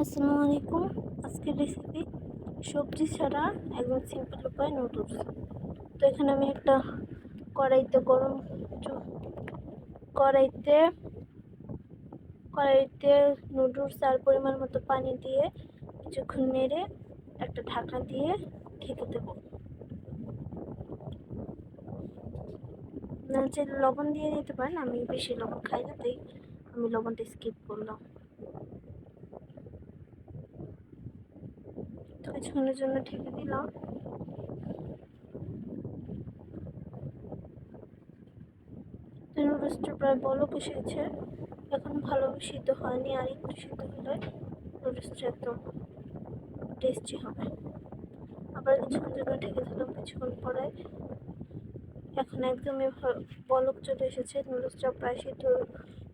আসসালামু আলাইকুম। আজকের রেসিপি সবজি ছাড়া একদম সিম্পল উপায় নুডলস। তো এখানে আমি একটা কড়াইতে গরম কড়াইতে কড়াইতে নুডলস আর পরিমাণ মতো পানি দিয়ে কিছুক্ষণ নেড়ে একটা ঢাকনা দিয়ে ঢেকে দেবো। যে লবণ দিয়ে নিতে পারেন, আমি বেশি লবণ খাই না, তাই আমি লবণটা স্কিপ করলাম। তো কিছুক্ষণের জন্য ঢেকে দিলাম। নুডলসটা প্রায় বলক এসেছে, এখন ভালোভাবে সিদ্ধ হয়নি, আর একটু সিদ্ধ হলে নুডলসটা একদম টেস্টি হবে। আবার কিছুক্ষণ জন্য ঢেকে দিলাম। কিছুক্ষণ পরে এখন একদমই বলক চলে এসেছে, নুডলসটা প্রায় সিদ্ধ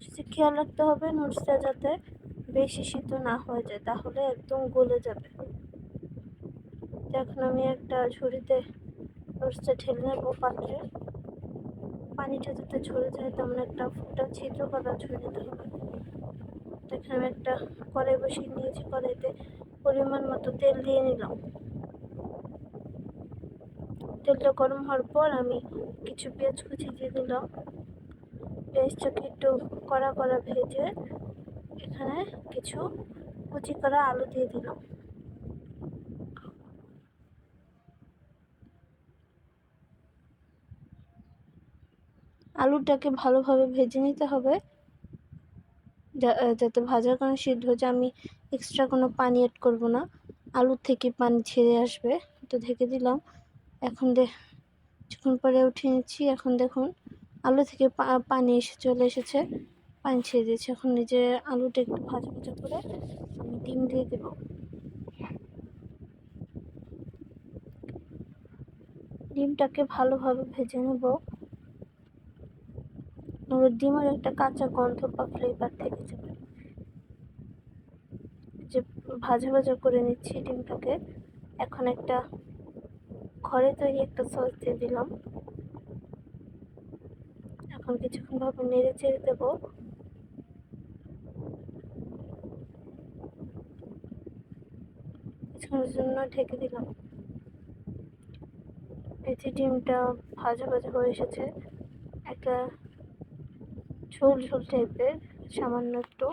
এসেছে। খেয়াল রাখতে হবে নুডলসটা যাতে বেশি সিদ্ধ না হয়ে যায়, তাহলে একদম গলে যাবে। এখন আমি একটা ঝুড়িতে নুডলসটা ঢেলে নেবো পাত্রে। পানিটা যাতে ঝরে যায় তেমন একটা ফুটা ছিদ্র করা ঝুড়ি নিতে হবে। এখানে আমি একটা কড়াই বসিয়ে নিয়েছি, কড়াইতে পরিমাণ মতো তেল দিয়ে নিলাম। তেলটা গরম হওয়ার পর আমি কিছু পেঁয়াজ কুচি দিয়ে দিলাম। পেঁয়াজটাকে একটু কড়া কড়া ভেজে এখানে কিছু কুচি করা আলু দিয়ে দিলাম। আলুটাকে ভালোভাবে ভেজে নিতে হবে, যাতে ভাজার কারণে সিদ্ধ হয়ে যায়। আমি এক্সট্রা কোনো পানি অ্যাড করব না, আলুর থেকে পানি ছেড়ে আসবে। তো ঢেকে দিলাম। এখন কিছুক্ষণ পরে উঠিয়ে নিচ্ছি। এখন দেখুন আলু থেকে পানি চলে এসেছে, পানি ছেড়ে দিয়েছি। এখন নিজে আলুটা একটু ভাজা ভাজা করে আমি ডিম দিয়ে দেব। ডিমটাকে ভালোভাবে ভেজে নেব। ডিমের একটা কাঁচা গন্ধ বা ফ্লেভার থেকে যাবে। যে ভাজা ভাজা করে নিচ্ছি ডিমটাকে। এখন একটা ঘরে তৈরি একটা সস দিয়ে দিলাম। এখন কিছুক্ষণ ভাবে নেড়ে চেড়ে দেবো। কিছুক্ষণের জন্য ঢেকে দিলাম। এই যে ডিমটা ভাজা ভাজা হয়ে এসেছে, একটা ঝোল ঝোল টাইপের, সামান্য একটু।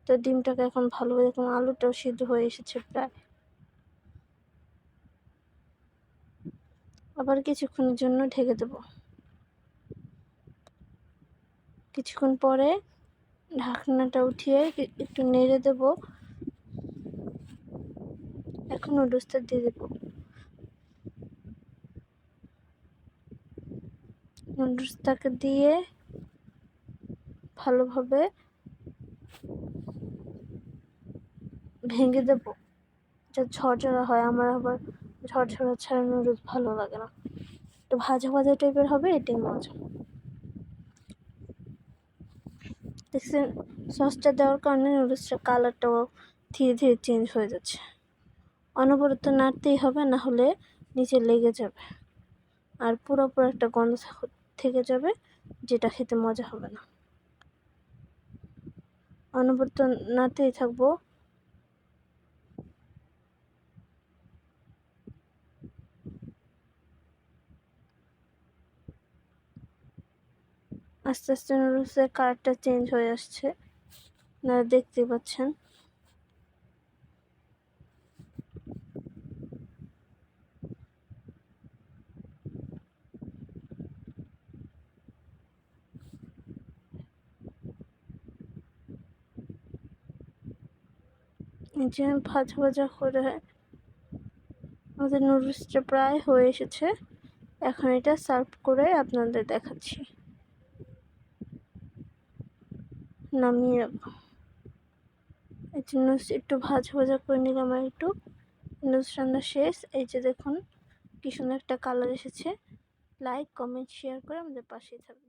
তো ডিমটাকে এখন ভালোভাবে, এখন আলুটাও সিদ্ধ হয়ে এসেছে প্রায়। আবার কিছুক্ষণের জন্য ঢেকে দেব। কিছুক্ষণ পরে ঢাকনাটা উঠিয়ে একটু নেড়ে দেব। এখন নুডলসটা দিয়ে দেব। নুডলসটাকে দিয়ে ভালোভাবে ভেঙে দেব, যা ঝরঝরা হয়। আমার আবার ঝরঝরা ছাড়া নুডলস ভালো লাগে না, একটু ভাজা ভাজা টাইপের হবে, এটাই মজা। দেখছেন সসটা দেওয়ার কারণে নুডলসটার কালারটাও ধীরে ধীরে চেঞ্জ হয়ে যাচ্ছে। অনবরত নাড়তেই হবে, না হলে নিচে লেগে যাবে আর পুরোপুরি একটা গন্ধ থেকে যাবে, যেটা খেতে মজা হবে না। অনবরত নাড়তেই থাকবো। আস্তে আস্তে নুডলসের কালারটা চেঞ্জ হয়ে আসছে, আপনারা দেখতে পাচ্ছেন। যে ভাজা ভাজা করে আমাদের নুডলসটা প্রায় হয়ে এসেছে। এখন এটা সার্ভ করে আপনাদের দেখাচ্ছি। নামিয়ে রাখবো। এই জন্য একটু ভাজা ভাজা করে নিলাম। আর একটু নুডলস রান্না শেষ। এই যে দেখুন কি সুন্দর একটা কালার এসেছে। লাইক, কমেন্ট, শেয়ার করে আমাদের পাশেই থাকবেন।